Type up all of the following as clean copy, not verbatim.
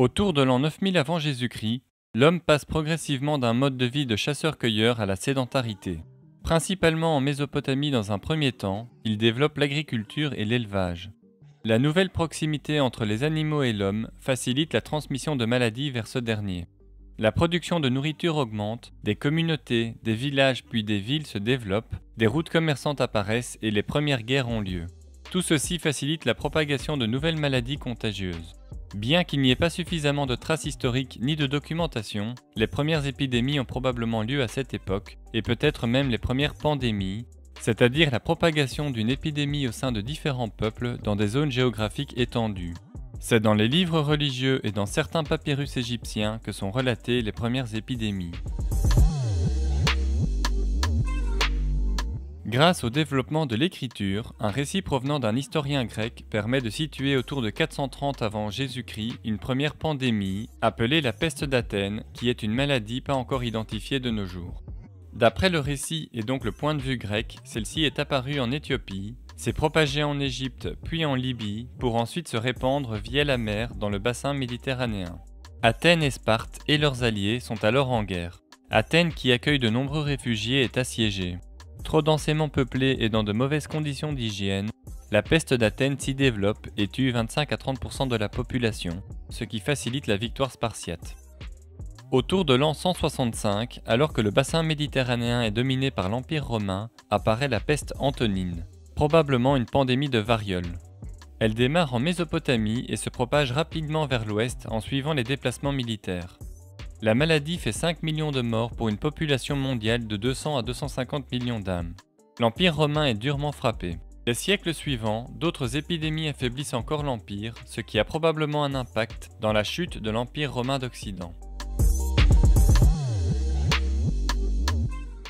Autour de l'an 9000 avant Jésus-Christ, l'homme passe progressivement d'un mode de vie de chasseur-cueilleur à la sédentarité. Principalement en Mésopotamie dans un premier temps, il développe l'agriculture et l'élevage. La nouvelle proximité entre les animaux et l'homme facilite la transmission de maladies vers ce dernier. La production de nourriture augmente, des communautés, des villages puis des villes se développent, des routes commerçantes apparaissent et les premières guerres ont lieu. Tout ceci facilite la propagation de nouvelles maladies contagieuses. Bien qu'il n'y ait pas suffisamment de traces historiques ni de documentation, les premières épidémies ont probablement lieu à cette époque, et peut-être même les premières pandémies, c'est-à-dire la propagation d'une épidémie au sein de différents peuples dans des zones géographiques étendues. C'est dans les livres religieux et dans certains papyrus égyptiens que sont relatées les premières épidémies. Grâce au développement de l'écriture, un récit provenant d'un historien grec permet de situer autour de 430 avant Jésus-Christ une première pandémie, appelée la peste d'Athènes, qui est une maladie pas encore identifiée de nos jours. D'après le récit et donc le point de vue grec, celle-ci est apparue en Éthiopie, s'est propagée en Égypte puis en Libye, pour ensuite se répandre via la mer dans le bassin méditerranéen. Athènes et Sparte et leurs alliés sont alors en guerre. Athènes, qui accueille de nombreux réfugiés, est assiégée. Trop densément peuplée et dans de mauvaises conditions d'hygiène, la peste d'Athènes s'y développe et tue 25 à 30% de la population, ce qui facilite la victoire spartiate. Autour de l'an 165, alors que le bassin méditerranéen est dominé par l'Empire romain, apparaît la peste antonine, probablement une pandémie de variole. Elle démarre en Mésopotamie et se propage rapidement vers l'ouest en suivant les déplacements militaires. La maladie fait 5 millions de morts pour une population mondiale de 200 à 250 millions d'âmes. L'Empire romain est durement frappé. Les siècles suivants, d'autres épidémies affaiblissent encore l'Empire, ce qui a probablement un impact dans la chute de l'Empire romain d'Occident.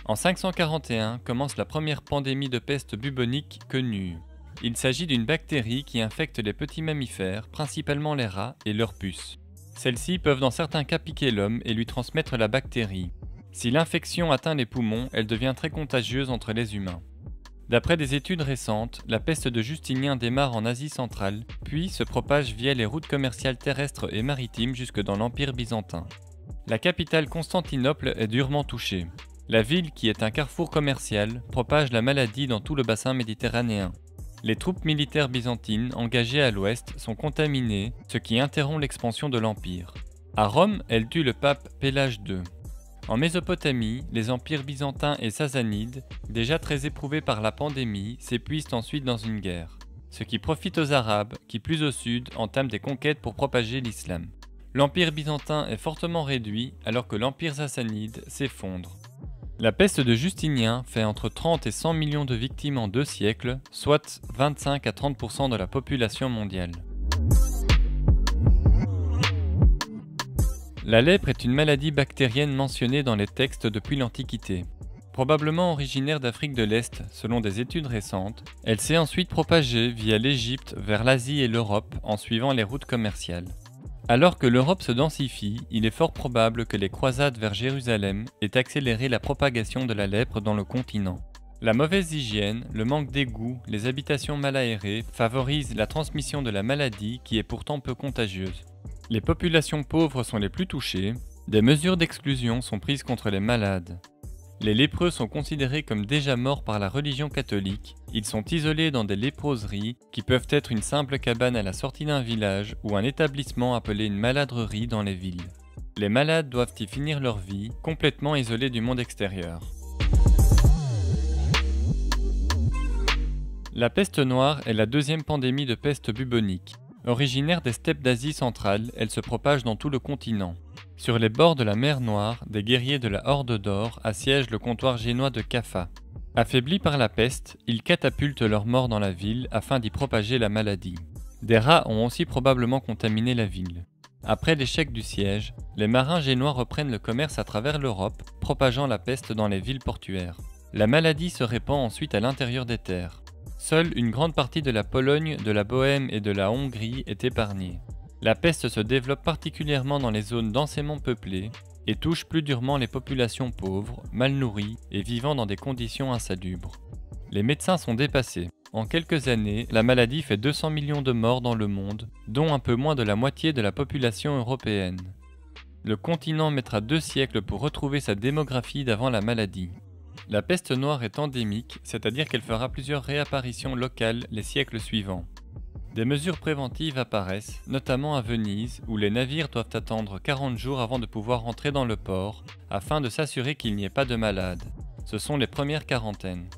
En 541 commence la première pandémie de peste bubonique connue. Il s'agit d'une bactérie qui infecte les petits mammifères, principalement les rats et leurs puces. Celles-ci peuvent dans certains cas piquer l'homme et lui transmettre la bactérie. Si l'infection atteint les poumons, elle devient très contagieuse entre les humains. D'après des études récentes, la peste de Justinien démarre en Asie centrale, puis se propage via les routes commerciales terrestres et maritimes jusque dans l'Empire byzantin. La capitale Constantinople est durement touchée. La ville, qui est un carrefour commercial, propage la maladie dans tout le bassin méditerranéen. Les troupes militaires byzantines engagées à l'ouest sont contaminées, ce qui interrompt l'expansion de l'Empire. À Rome, elle tue le pape Pélage II. En Mésopotamie, les empires byzantins et sassanides, déjà très éprouvés par la pandémie, s'épuisent ensuite dans une guerre. Ce qui profite aux Arabes, qui plus au sud entament des conquêtes pour propager l'islam. L'empire byzantin est fortement réduit alors que l'empire sassanide s'effondre. La peste de Justinien fait entre 30 et 100 millions de victimes en 2 siècles, soit 25 à 30% de la population mondiale. La lèpre est une maladie bactérienne mentionnée dans les textes depuis l'Antiquité. Probablement originaire d'Afrique de l'Est, selon des études récentes, elle s'est ensuite propagée via l'Égypte vers l'Asie et l'Europe en suivant les routes commerciales. Alors que l'Europe se densifie, il est fort probable que les croisades vers Jérusalem aient accéléré la propagation de la lèpre dans le continent. La mauvaise hygiène, le manque d'égouts, les habitations mal aérées favorisent la transmission de la maladie qui est pourtant peu contagieuse. Les populations pauvres sont les plus touchées, des mesures d'exclusion sont prises contre les malades. Les lépreux sont considérés comme déjà morts par la religion catholique, ils sont isolés dans des léproseries qui peuvent être une simple cabane à la sortie d'un village ou un établissement appelé une maladrerie dans les villes. Les malades doivent y finir leur vie, complètement isolés du monde extérieur. La peste noire est la deuxième pandémie de peste bubonique. Originaire des steppes d'Asie centrale, elle se propage dans tout le continent. Sur les bords de la mer Noire, des guerriers de la Horde d'Or assiègent le comptoir génois de Kaffa. Affaiblis par la peste, ils catapultent leurs morts dans la ville afin d'y propager la maladie. Des rats ont aussi probablement contaminé la ville. Après l'échec du siège, les marins génois reprennent le commerce à travers l'Europe, propageant la peste dans les villes portuaires. La maladie se répand ensuite à l'intérieur des terres. Seule une grande partie de la Pologne, de la Bohême et de la Hongrie est épargnée. La peste se développe particulièrement dans les zones densément peuplées et touche plus durement les populations pauvres, mal nourries et vivant dans des conditions insalubres. Les médecins sont dépassés. En quelques années, la maladie fait 200 millions de morts dans le monde, dont un peu moins de la moitié de la population européenne. Le continent mettra 2 siècles pour retrouver sa démographie d'avant la maladie. La peste noire est endémique, c'est-à-dire qu'elle fera plusieurs réapparitions locales les siècles suivants. Des mesures préventives apparaissent, notamment à Venise, où les navires doivent attendre 40 jours avant de pouvoir entrer dans le port, afin de s'assurer qu'il n'y ait pas de malades. Ce sont les premières quarantaines.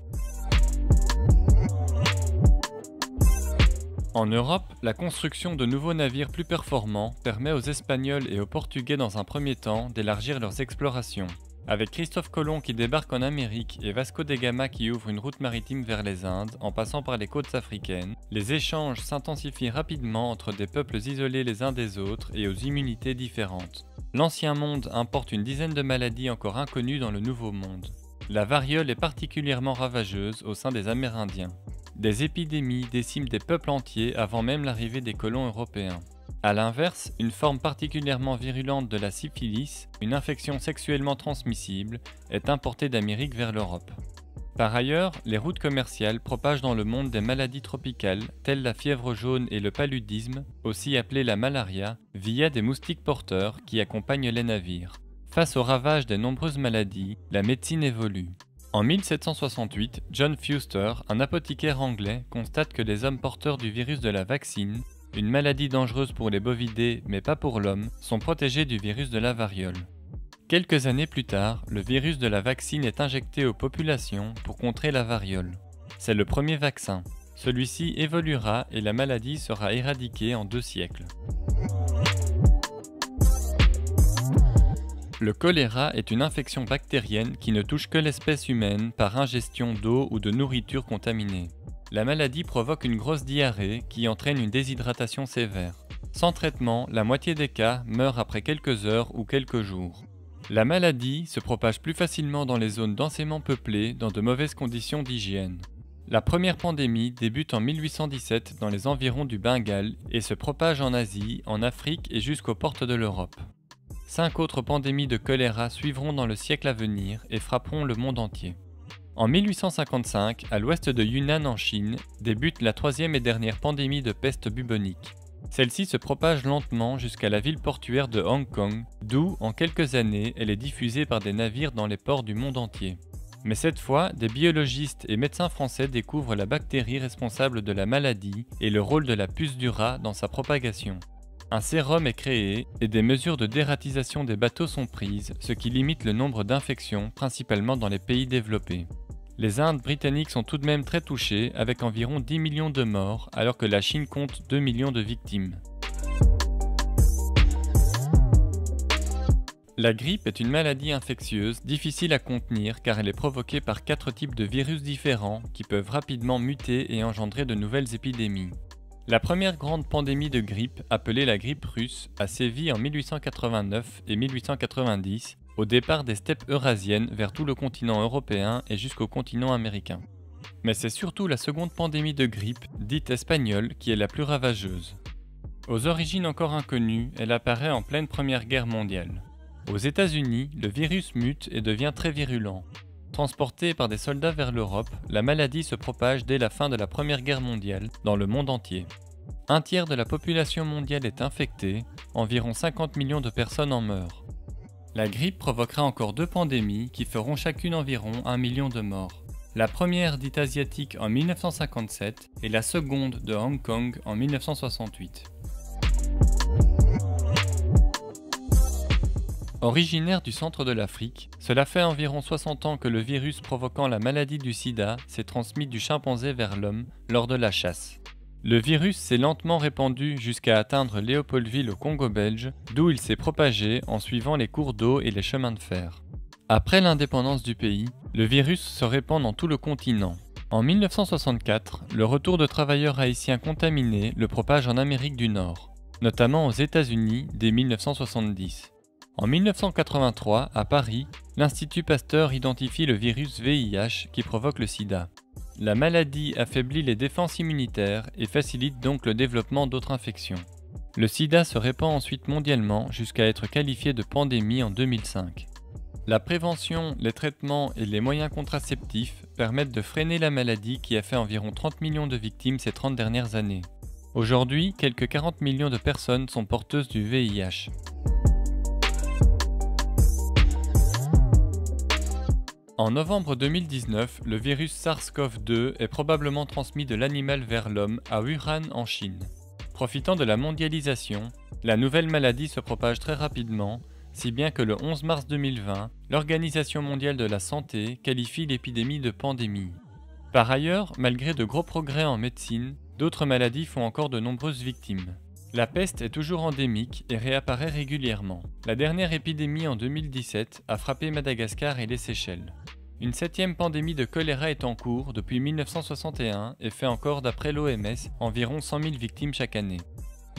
En Europe, la construction de nouveaux navires plus performants permet aux Espagnols et aux Portugais dans un premier temps d'élargir leurs explorations. Avec Christophe Colomb qui débarque en Amérique et Vasco de Gama qui ouvre une route maritime vers les Indes en passant par les côtes africaines, les échanges s'intensifient rapidement entre des peuples isolés les uns des autres et aux immunités différentes. L'Ancien Monde importe une dizaine de maladies encore inconnues dans le Nouveau Monde. La variole est particulièrement ravageuse au sein des Amérindiens. Des épidémies déciment des peuples entiers avant même l'arrivée des colons européens. A l'inverse, une forme particulièrement virulente de la syphilis, une infection sexuellement transmissible, est importée d'Amérique vers l'Europe. Par ailleurs, les routes commerciales propagent dans le monde des maladies tropicales, telles la fièvre jaune et le paludisme, aussi appelée la malaria, via des moustiques porteurs qui accompagnent les navires. Face aux ravages des nombreuses maladies, la médecine évolue. En 1768, John Fuster, un apothicaire anglais, constate que les hommes porteurs du virus de la vaccine, une maladie dangereuse pour les bovidés mais pas pour l'homme, sont protégés du virus de la variole. Quelques années plus tard, le virus de la vaccine est injecté aux populations pour contrer la variole. C'est le premier vaccin. Celui-ci évoluera et la maladie sera éradiquée en 2 siècles. Le choléra est une infection bactérienne qui ne touche que l'espèce humaine par ingestion d'eau ou de nourriture contaminée. La maladie provoque une grosse diarrhée qui entraîne une déshydratation sévère. Sans traitement, la moitié des cas meurent après quelques heures ou quelques jours. La maladie se propage plus facilement dans les zones densément peuplées dans de mauvaises conditions d'hygiène. La première pandémie débute en 1817 dans les environs du Bengale et se propage en Asie, en Afrique et jusqu'aux portes de l'Europe. 5 autres pandémies de choléra suivront dans le siècle à venir et frapperont le monde entier. En 1855, à l'ouest de Yunnan en Chine, débute la 3e et dernière pandémie de peste bubonique. Celle-ci se propage lentement jusqu'à la ville portuaire de Hong Kong, d'où, en quelques années, elle est diffusée par des navires dans les ports du monde entier. Mais cette fois, des biologistes et médecins français découvrent la bactérie responsable de la maladie et le rôle de la puce du rat dans sa propagation. Un sérum est créé et des mesures de dératisation des bateaux sont prises, ce qui limite le nombre d'infections, principalement dans les pays développés. Les Indes britanniques sont tout de même très touchées, avec environ 10 millions de morts, alors que la Chine compte 2 millions de victimes. La grippe est une maladie infectieuse difficile à contenir car elle est provoquée par 4 types de virus différents qui peuvent rapidement muter et engendrer de nouvelles épidémies. La première grande pandémie de grippe, appelée la grippe russe, a sévi en 1889 et 1890, au départ des steppes eurasiennes vers tout le continent européen et jusqu'au continent américain. Mais c'est surtout la seconde pandémie de grippe, dite espagnole, qui est la plus ravageuse. Aux origines encore inconnues, elle apparaît en pleine Première Guerre mondiale. Aux États-Unis, le virus mute et devient très virulent. Transporté par des soldats vers l'Europe, la maladie se propage dès la fin de la Première Guerre mondiale dans le monde entier. 1/3 de la population mondiale est infectée, environ 50 millions de personnes en meurent. La grippe provoquera encore 2 pandémies qui feront chacune environ 1 million de morts. La première dite asiatique en 1957 et la seconde de Hong Kong en 1968. Originaire du centre de l'Afrique, cela fait environ 60 ans que le virus provoquant la maladie du sida s'est transmis du chimpanzé vers l'homme lors de la chasse. Le virus s'est lentement répandu jusqu'à atteindre Léopoldville au Congo belge, d'où il s'est propagé en suivant les cours d'eau et les chemins de fer. Après l'indépendance du pays, le virus se répand dans tout le continent. En 1964, le retour de travailleurs haïtiens contaminés le propage en Amérique du Nord, notamment aux États-Unis dès 1970. En 1983, à Paris, l'Institut Pasteur identifie le virus VIH qui provoque le sida. La maladie affaiblit les défenses immunitaires et facilite donc le développement d'autres infections. Le sida se répand ensuite mondialement jusqu'à être qualifié de pandémie en 2005. La prévention, les traitements et les moyens contraceptifs permettent de freiner la maladie qui a fait environ 30 millions de victimes ces 30 dernières années. Aujourd'hui, quelques 40 millions de personnes sont porteuses du VIH. En novembre 2019, le virus SARS-CoV-2 est probablement transmis de l'animal vers l'homme à Wuhan en Chine. Profitant de la mondialisation, la nouvelle maladie se propage très rapidement, si bien que le 11 mars 2020, l'Organisation mondiale de la santé qualifie l'épidémie de pandémie. Par ailleurs, malgré de gros progrès en médecine, d'autres maladies font encore de nombreuses victimes. La peste est toujours endémique et réapparaît régulièrement. La dernière épidémie en 2017 a frappé Madagascar et les Seychelles. Une 7e pandémie de choléra est en cours depuis 1961 et fait encore, d'après l'OMS, environ 100 000 victimes chaque année.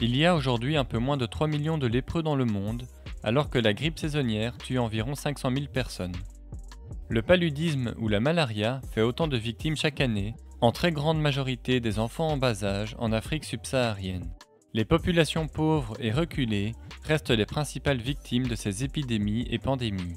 Il y a aujourd'hui un peu moins de 3 millions de lépreux dans le monde, alors que la grippe saisonnière tue environ 500 000 personnes. Le paludisme ou la malaria fait autant de victimes chaque année, en très grande majorité des enfants en bas âge en Afrique subsaharienne. Les populations pauvres et reculées restent les principales victimes de ces épidémies et pandémies.